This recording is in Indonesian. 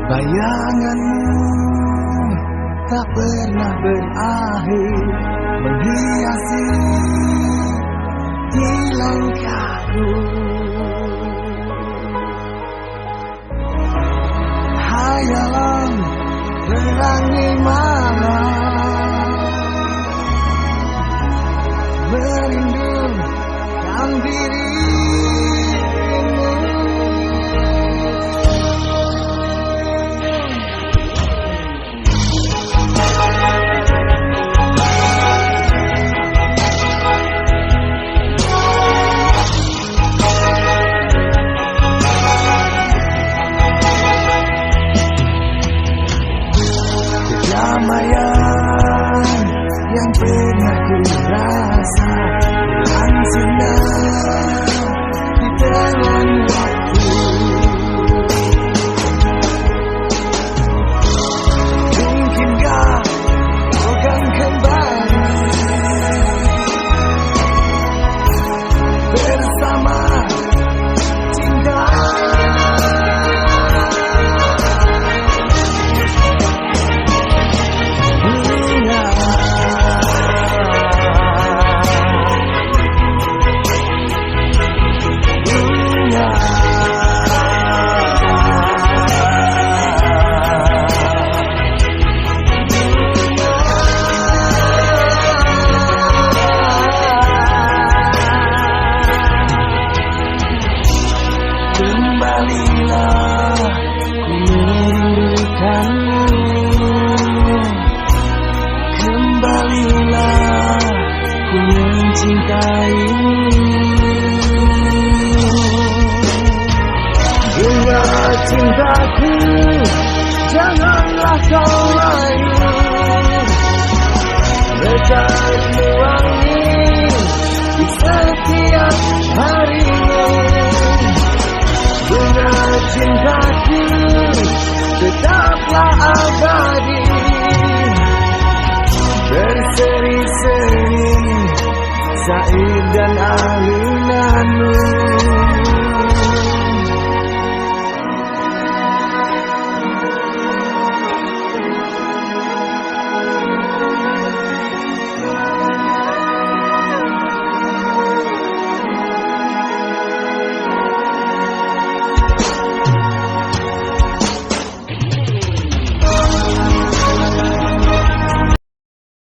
Bayanganmu tak pernah berakhir menghiasi di langkahku. Hayalan terangi malam, merindukan dirimu. Kedamaian yang pernah ku rasa hancurnya di telan waktu. Mungkinkah kau akan kembali bersama cinta? Kembalilah, ku merindukanmu. Kembalilah, ku mencintaimu. Bunga cintaku, janganlah kau layu. Berkatmu wangi di setiap harimu. Bunga cintaku,